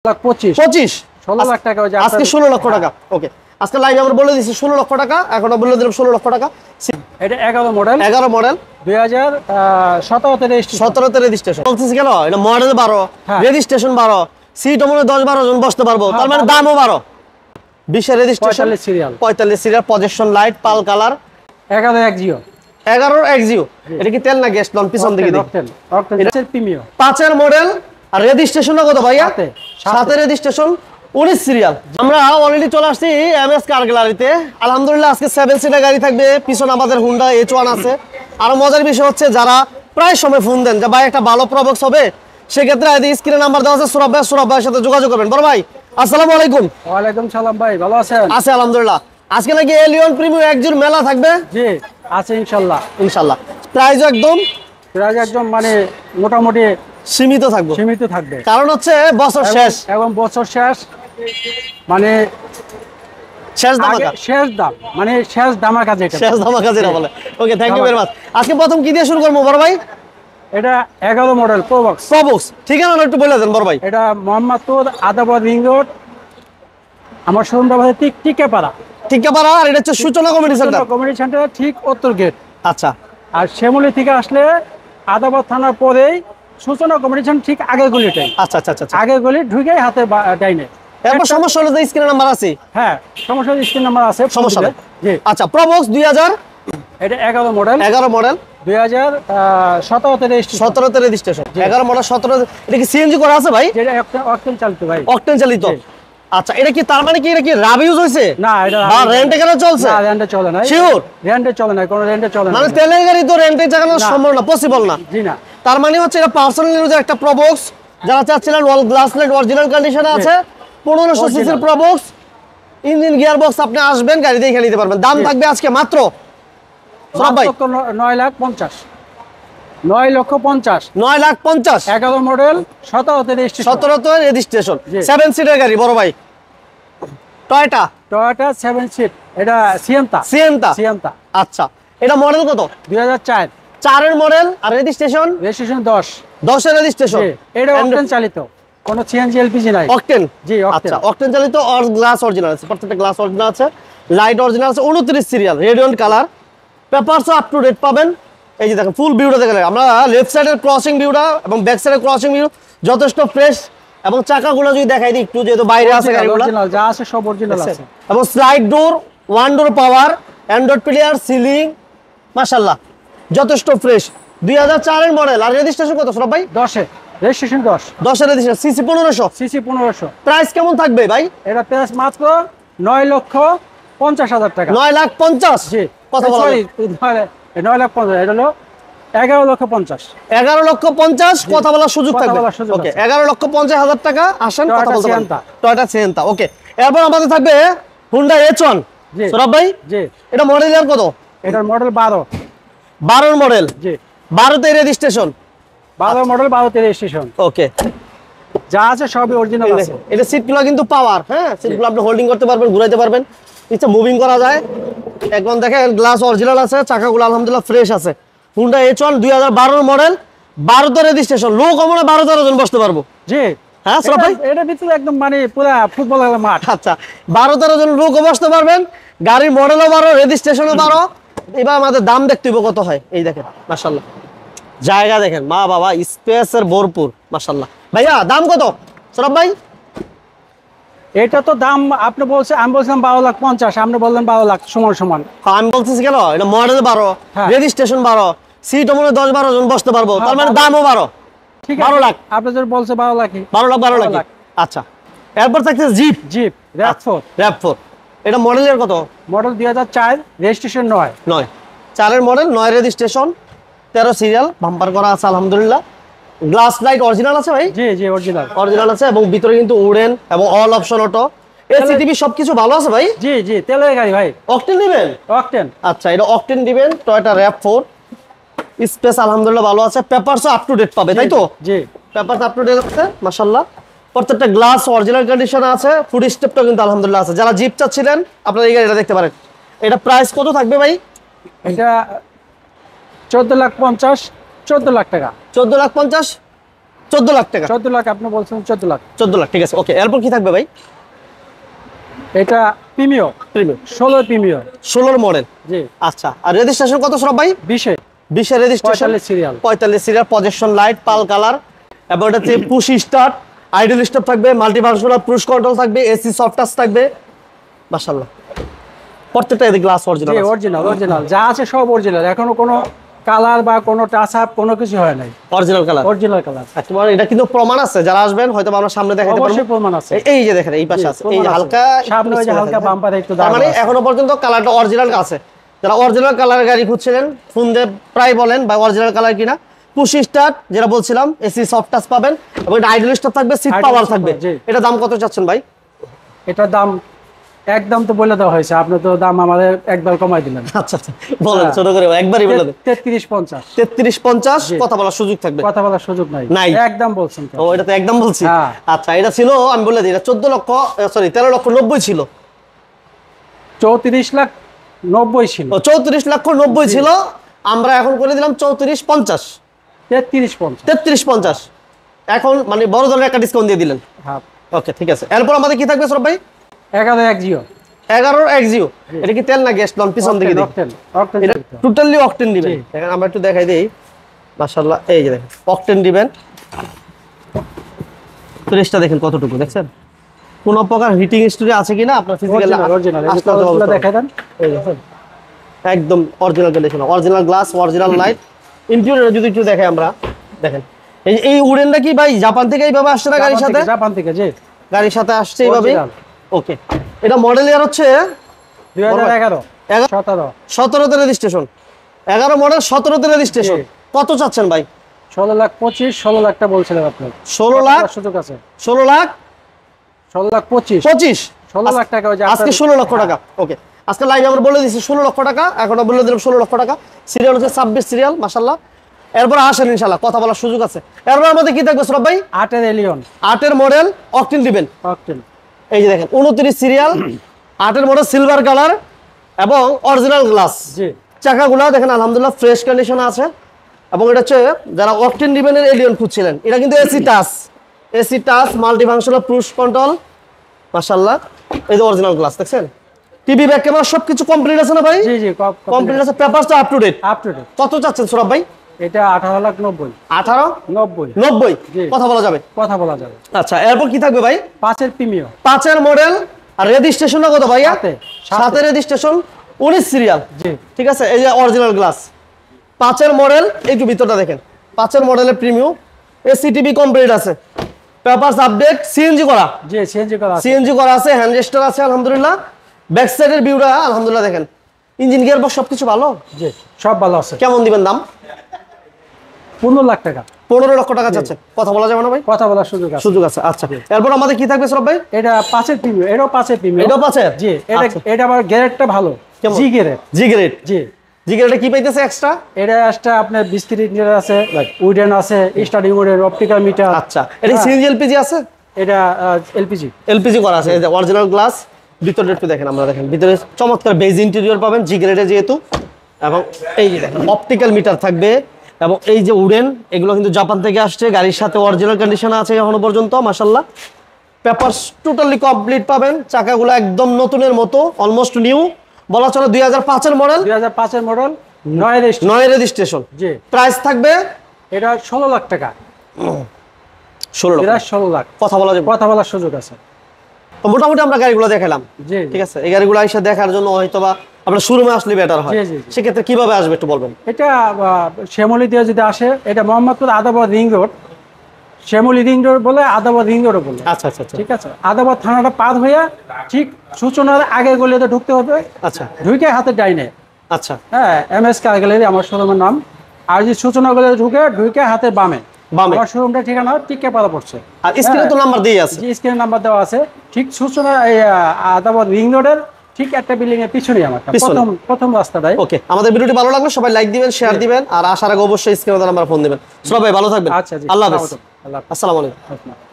25 16 লাখ টাকা আজকে 16 লক্ষ টাকা। ওকে, আজকে লাইভ আমরা বলে দিছি 16 লক্ষ টাকা, এখন বলে দিলাম 16 লক্ষ টাকা। এটা 11 মডেল 2017 তে রেজিস্ট্রেশন 17 তে রেজিস্ট্রেশন বলতেছি কেন, এটা মডেল 12 রেজিস্ট্রেশন 12 সিট মনে 10-12 জন বসতে পারবো, তার মানে দামও 12। 20 এর রেজিস্ট্রেশন 45 সিরিয়াল পজিশন লাইট পাল কালার 11 এক্সিও 11 এক্সিও। এটা কি তেল না গ্যাস? নন পিছন দিকে দেখি অকটেন এর প্রিমিয়াম 5 এর মডেল আর রেজিস্ট্রেশনটা কত ভাইয়া? 7 এর রেজিস্ট্রেশন 19 সিরিয়াল। আমরা অলরেডি চলে আসছি এমএস কার গ্যালারিতে। আলহামদুলিল্লাহ আজকে 7 সিটার গাড়ি থাকবে, পিছনে আমাদের হুন্ডা H1 আছে। আর মজার বিষয় হচ্ছে যারা প্রায় সময় ফোন দেন যে ভাই একটা ভালো প্রবক্স হবে, সেক্ষেত্রে স্ক্রিনে নাম্বার দেওয়া আছে, সুরভ ভাইয়ের সাথে যোগাযোগ করবেন। বড় ভাই আসসালামু আলাইকুম। ওয়ালাইকুম সালাম ভাই, ভালো আছেন? আছে আলহামদুলিল্লাহ। আজকে নাকি এলিয়ন প্রিমিয়াম একজোর মেলা থাকবে? জি আছে ইনশাআল্লাহ। প্রাইস একদম মানে মোটামুটি সীমিত থাকবে, কারণ হচ্ছে বছর শেষ এবং বছর শেষ মানে শেষ দাম মানে শেষ ধামাকা যেটা বলে। ওকে, থ্যাংক ইউ ভেরি মাচ। আজকে প্রথম কি দিয়ে শুরু করবো বড় ভাই? এটা 11 মডেল প্রবক্স। ঠিকানা একটু বলে দেন বড় ভাই। এটা মোহাম্মদপুর আদাবাদ রিং রোড, আমার শোরুমটা টিকাপাড়া। আর এটা হচ্ছে সূচনা কমিউনিটি সেন্টার ঠিক উত্তর গেট। আচ্ছা, আর শ্যামলী থেকে আসলে আদাবাদ থানার পরেই সূচনা কমিউনিটি সেন্টার ঠিক আগের গলিটাই। আচ্ছা, আগের গলি ঢুকে হাতে ডাইনে। এরপর সমস্যা হলো যে স্ক্রিন নাম্বার আছে। হ্যাঁ, সমস্যা স্ক্রিন নাম্বার আছে, সমস্যা নেই। জি আচ্ছা, প্রবক্স 2000 এটা 11 মডেল 2017 তে রেজিস্ট্রেশন 17 তে রেজিস্ট্রেশন 11 মডেল 17। এটা কি সিএনজি করা আছে ভাই? যেটা অকটেন চালিত ভাই। অকটেন চালিত। আচ্ছা, এটা কি তার মানে কি এটা কি রাব ইউজ হইছে? না, এটা রেন্টে কেন চলছে? না, রেন্টে চলে না। শিওর রেন্টে চলে না, কোন রেন্টে চলে না। মানে তেলের গাড়ি তো রেন্টে চালানো সম্ভব না, পসিবল না। জি না। তার মানে হচ্ছে এটা পার্সোনাল ইউজের একটা প্রবক্স। যারা চাচ্ছিলেন ওয়াল গ্লাস লাইট অরিজিনাল কন্ডিশনে আছে, 1500 সিসির প্রবক্স, ইঞ্জিন গিয়ার বক্স, আপনি আসবেন গাড়ি দেখে নিতে পারবেন। দাম থাকবে আজকে মাত্র 9 লাখ 50 9 লক্ষ 50 9 লাখ 50। 11 মডেল 17 তে রেজিস্ট্রেশন 7 সিটার গাড়ি বড় ভাই, টয়োটা 7 সিট। এটা সিয়েন্তা। আচ্ছা, এটা মডেল কত? 2004 4 এর মডেল আর রেজিস্ট্রেশন 10 এর রেজিস্ট্রেশন। এটা অকটেন চালিত, কোনো সিএনজি এলপিজি নাই। অকটেন? জি আচ্ছা, অকটেন চালিত, অর গ্লাস অরিজিনাল আছে, প্রত্যেকটা গ্লাস অরিজিনাল আছে, লাইট অরিজিনাল আছে, 29 সিরিয়াল, রেডিয়ন colour, papers up to date পাবেন। এই যে দেখেন ফুল ভিউটা দেখেন, আমরা লেফট সাইডের ক্রসিং ভিউটা এবং ব্যাক সাইডের ক্রসিং ভিউ যথেষ্ট ফ্রেশ, এবং চাকাগুলো যদি দেখাই দিই একটু, যেহেতু বাইরে আছে গাড়িগুলো, যা আছে সব অরিজিনাল আছে। এবং স্লাইড ডোর, ওয়ান ডোর পাওয়ার, অ্যান্ড্রয়েড প্লেয়ার, সিলিং, মাশাআল্লাহ যথেষ্ট ফ্রেশ। 2004 এর মডেল আর রেজিস্ট্রেশন কত সরব ভাই? 10 এর রেজিস্ট্রেশন 10 এর রেজিস্ট্রেশন, সিসি 1500। প্রাইস কেমন থাকবে ভাই? এটা প্রাইস মাত্র 9 লক্ষ 50,000 টাকা। 9 লাখ 50। জি, কথা বলা, 9 লাখ 50, এটা হলো 11 লক্ষ 50। 11 লক্ষ 50 কথা বলার সুযোগ থাকবে। ওকে, 11 লক্ষ 50,000 টাকা। আসেন কথা বলতে পারেন। Toyota Sienta. ওকে, এরপর আমাদের থাকবে হুন্ডা H1 সরব ভাই। জি, এটা মডেল ইয়ার কত? এটার মডেল 12 এর মডেল। জি, 12 তে রেজিস্ট্রেশন। 12 মডেল 12 তে রেজিস্ট্রেশন। ওকে, যা আছে সবই অরিজিনাল আছে। এটা সিটগুলো কিন্তু পাওয়ার, হ্যাঁ, সিটগুলো আপনি হোল্ডিং করতে পারবেন, ঘুরাইতে পারবেন, ইচ্ছা মুভিং করা যায়। এখন দেখেন গ্লাস অরিজিনাল আছে, চাকাগুলো আলহামদুলিল্লাহ ফ্রেশ আছে। হুন্ডা H1 2012 মডেল, 12 তে রেজিস্ট্রেশন, লো কমনে 12-13 জন বসতে পারবো। জি, হ্যাঁ সরব ভাই, এটা ভিতরে একদম মানে পুরো ফুটবল খেলার মাঠ। আচ্ছা, 12-13 জন লোক বসতে পারবেন, গাড়ির মডেলও 12, রেজিস্ট্রেশনও 12। এবার আমাদের দাম দেখতে হবে কত হয়। এই দেখেন মাশাআল্লাহ জায়গা দেখেন, মা বাবা স্পেসের ভরপুর, মাশাআল্লাহ। ভাইয়া দাম কত সরব ভাই? এটা তো দাম আপনি বলছেন, আমি বলছিলাম 12 লাখ 50, আপনি বললেন 12 লাখ সমান। আমি বলতেছি কেন, এটা মডেল 12, রেজিস্ট্রেশন 12, সিট মনে 10-12 জন বসতে পারবো, তার মানে দামও 12। ঠিক আছে, 12 লাখ আপনি যদি বলছে 12 লাখই, 12 লাখ। আচ্ছা, এরপর থাকছে জিপ র‍্যাভ4। এটা মডেলের কত? Model 2004, registration 9। 4 এর মডেল, 9 রেজিস্ট্রেশন, 13 সিরিয়াল, বাম্পার করা আছে আলহামদুলিল্লাহ। গ্লাস লাইট অরিজিনাল আছে ভাই? জি অরিজিনাল আছে, এবং ভিতরে কিন্তু উডেন এবং all option auto, AC TV সবকিছু ভালো আছে ভাই। জি তেলের গাড়ি ভাই। অকটেন দিবেন? অকটেন। আচ্ছা, এটা অকটেন দিবেন। টয়োটা র‍্যাভ4, স্পেস আলহামদুলিল্লাহ ভালো আছে, পেপারস আপ টু ডেট পাবে, তাই তো? জি, পেপারস আপ টু ডেট আছে মাশাআল্লাহ। প্রত্যেকটা গ্লাস অরিজিনাল কন্ডিশনে আছে, ফুড স্টেপটা কিন্তু আলহামদুলিল্লাহ আছে। যারা জিপ চাচ্ছিলেন আপনারা এই গাড়িটা দেখতে পারেন। এটা প্রাইস কত থাকবে ভাই? এটা 14 লাখ 50, 14 লাখ টাকা। 14 লাখ 50। 14 লাখ টাকা। 14 লাখ আপনি বলছেন 14 লাখ। 14 লাখ, ঠিক আছে ওকে। এরপর কি থাকবে ভাই? এটা প্রিমিও, 16 প্রিমিও, 16 মডেল। জি। আচ্ছা, আর রেজিস্ট্রেশন কত সরব ভাই? 20 এর registration, 45 serial, 45 serial, projection light, পাল কালার, এবং এটা হচ্ছে পুশ স্টার্ট, আইডল স্টপ থাকবে, মাল্টি ফাংশনাল পুশ কন্ট্রোল থাকবে, এসি সফট টাচ থাকবে। মাশাআল্লাহ, প্রত্যেকটা এদিকে গ্লাস অরিজিনাল। জি অরিজিনাল যা আছে সব অরিজিনাল, এখনো কোনো কালার বা কোনো টাচ আপ কোনো কিছু হয় নাই, অরিজিনাল কালার। তোমার এটা কিন্তু প্রমাণ আছে, যারা আসবেন হয়তো আমরা সামনে দেখাতে পারবো, অবশ্যই প্রমাণ আছে। এই যে দেখেন এই পাশে আছে, এই যে হালকা সামনে ওই যে হালকা বাম্পারে একটু দাগ, মানে এখনো পর্যন্ত কালারটা অরিজিনাল আছে। যারা অরিজিনাল কালার গাড়ি খুঁজছিলেন ফোন দিয়ে প্রায় বলেন ভাই অরিজিনাল কালার কিনা। পুশ স্টার্ট যেটা বলছিলাম, এসি সফট টাচ পাবেন, এবং এটা আইডল স্টপ থাকবে, সিট পাওয়ার থাকবে। এটা দাম কত চাচ্ছেন ভাই? এটার দাম একদম তো বলে দেওয়া হয়েছে, আপনি তো দাম আমাদের একবার কমাই দিলেন। আচ্ছা আচ্ছা বলেন, ছোট করে একবারই বলে দেন। 33-50। 33-50 কথা বলার সুযোগ থাকবে? কথা বলার সুযোগ নাই, একদম বলছেন তো। ও এটা তো একদম বলছি। আচ্ছা, এটা ছিল আমি বলে দিই, এটা 14 লক্ষ সরি 13 লক্ষ 90 ছিল। 34 লাখ 90 ছিল। 34 লক্ষ 90 ছিল, আমরা এখন করে দিলাম 34-50। 33-50 এখন মানে বড় ধরনের একটা ডিসকাউন্ট দিয়ে দিলেন। হ্যাঁ ওকে ঠিক আছে। এরপর আমাদের কি থাকবে সরব ভাই? 11 এক্সিও। 11 এক্সিও, এটা কি তেল না গ্যাস? লন পিছন দিকে দিই, এটা টোটালি অকটেন দিবেন। দেখেন আমরা একটু দেখাই দেই। মাশাআল্লাহ, এই যে দেখেন অকটেন দিবেন, প্রেসটা দেখেন কতটুকু, দেখছেন কোন প্রকার হিটিং হিস্টরি আছে কিনা আপনার ফিজিক্যালি অরিজিনাল দেখাই দেন। এই দেখেন একদম original condition, original glass, original light. Interior যদি একটু দেখাই আমরা, দেখেন এই উডেনটা কি ভাই জাপান থেকে এইভাবে আসছে না গাড়ির সাথে? জাপান থেকে, জি গাড়ির সাথে আসছে এইভাবে। ওকে, এটা মডেল ইয়ার হচ্ছে 2011 17 তে রেজিস্ট্রেশন। 11 মডেল, 17 তে রেজিস্ট্রেশন। কত চাচ্ছেন ভাই? 16 লাখ 25, 16 লাখটা বলছিলেন আপনি। 16 লাখ সুযোগ আছে, 16 লাখ 25 16 লাখ টাকা। আজকে 16 লক্ষ টাকা। ওকে, আজকে লাইভে আমরা বলে দিচ্ছি 16 লক্ষ টাকা, এখন বলে দিলাম 16 লক্ষ টাকা। সিরিয়াল হচ্ছে 26 সিরিয়াল, মাশাআল্লাহ। এরপর আসেন ইনশাআল্লাহ, কথা বলার সুযোগ আছে। এরপর আমাদের কি থাকবে সরব ভাই? 8 এর এলিয়ন, 8 এর মডেল অকটেন দিবেন। অকটেন, এই যে দেখেন 29 সিরিয়াল, 8 এর মডেল, সিলভার কালার এবং অরিজিনাল গ্লাস। জি, চাকাগুলো দেখেন আলহামদুলিল্লাহ ফ্রেশ কন্ডিশনে আছে। এবং এটা হচ্ছে যারা অকটেন দিবেন এর এলিয়ন খুঁজছিলেন, এটা কিন্তু AC touch multi functional push control, মাশাআল্লাহ। এই যে অরিজিনাল গ্লাস দেখছেন, টিভি ব্যাক ক্যামেরা সবকিছু কমপ্লিট আছে না ভাই? জি জি কমপ্লিট আছে, পেপারসটা আপ টু ডেট। কত চাচ্ছেন সরব ভাই? এটা 18 লাখ 90। 18-90 কথা বলা যাবে? কথা বলা যাবে। আচ্ছা, এরপর কি থাকবে ভাই? 5 এর প্রিমিয়াম, 5 এর মডেল, আর রেজিস্ট্রেশনটা কত ভাইয়া? 7 এর রেজিস্ট্রেশন, 19 সিরিয়াল। জি ঠিক আছে, এই যে অরিজিনাল গ্লাস। 5 এর মডেল, একটু ভিতরটা দেখেন। 5 এর মডেলের প্রিমিয়াম, এসি টিভি কমপ্লিট আছে, পেপারস আপডেট, সিএনজি করা। জি সিএনজি করা আছে, হ্যান্ড রেজিস্টার আছে আলহামদুলিল্লাহ। ব্যাক সাইডের ভিউটা আলহামদুলিল্লাহ দেখেন, ইঞ্জিন গিয়ার বক্স সবকিছু ভালো। জি সব ভালো আছে। কেমন দিবেন দাম? 15 লাখ টাকা। 15 লক্ষ টাকা চাচ্ছেন, কথা বলা যাবে না ভাই? কথা বলার সুযোগ আছে। আচ্ছা, এরপর আমাদের কি থাকবে সরব ভাই? এটা 5 এর প্রিমিয়াম, এটাও 5 এর প্রিমিয়াম। এটাও 5 এর? জি, এটা আবার গ্রেডটা ভালো, জি গ্রেড। জি গ্রেডে কি পাইতেছে এক্সট্রা? এটা এক্সট্রা আপনার বিস্কিট ইঞ্জিন আছে, উডেন আছে, স্টার্টিং উডেন, অপটিক্যাল মিটার। আচ্ছা, এটা সিএনজি এলপিজি আছে? এটা এলপিজি করা আছে। এই যে অরিজিনাল গ্লাস, ভিতরে একটু দেখেন, আমরা দেখেন ভিতরে চমৎকার বেজ ইন্টেরিয়র পাবেন জি গ্রেডে যেহেতু। এবং এই যে দেখেন অপটিক্যাল মিটার থাকবে, এবং এই যে উডেন, এগুলো কিন্তু জাপান থেকে আসছে, গাড়ির সাথে অরিজিনাল কন্ডিশনে আছে এখনো পর্যন্ত মাশাআল্লাহ। পেপারস টোটালি কমপ্লিট পাবেন, চাকাগুলো একদম নতুনের মতো, অলমোস্ট নিউ বলা চলে। 2005 এর মডেল, 2005 এর মডেল, 9 রেজিস্ট্রেশন। জি, প্রাইস থাকবে এটা 16 লাখ টাকা। 16 লাখ কথা বলা যাবে? কথা বলার সুযোগ আছে। তো মোটামুটি আমরা গাড়িগুলো দেখালাম, ঠিক আছে। এই গাড়িগুলো এসে দেখার জন্য হয়তোবা আপনার শোরুমে আসলে বেটার হয়। সেক্ষেত্রে কিভাবে আসবে একটু বলবেন? এটা শ্যামলী দিয়ে যদি আসে, এটা Mohammadpur Adabad ring road, Shyamoli ring road বলে, আদাবাদ রিং রোড বলে। আচ্ছা আচ্ছা, ঠিক আছে। আদাবাদ থানাটা পার হইয়া ঠিক সূচনার আগে গলিতে ঢুকতে হবে। আচ্ছা, ঢুকে হাতে ডাইনে। আচ্ছা, হ্যাঁ, এমএস কার গ্যালারি আমার শোরুমের নাম। আর যে সূচনা গলিতে ঢুকে হাতে বামে আমার শোরুমটা ঠিকানা টিকে পাড়া পড়ছে। আর স্ক্রিনে তো নাম্বার দিয়ে আছে, স্ক্রিনে নাম্বার দেওয়া আছে। ঠিক সূচনা আদাবাদ রিং রোডের ঠিক একটা বিল্ডিং এর পিছনেই আমার প্রথম রাস্তাটাই। ওকে, আমাদের ভিডিওটি ভালো লাগলে সবাই লাইক দিবেন, শেয়ার দিবেন, আর আসার আগে অবশ্যই স্ক্রিনে নাম্বার ফোন দিবেন। সবাই ভালো থাকবেন। আচ্ছা, আল্লাহ হাফেজ। আসসালামু আলাইকুম।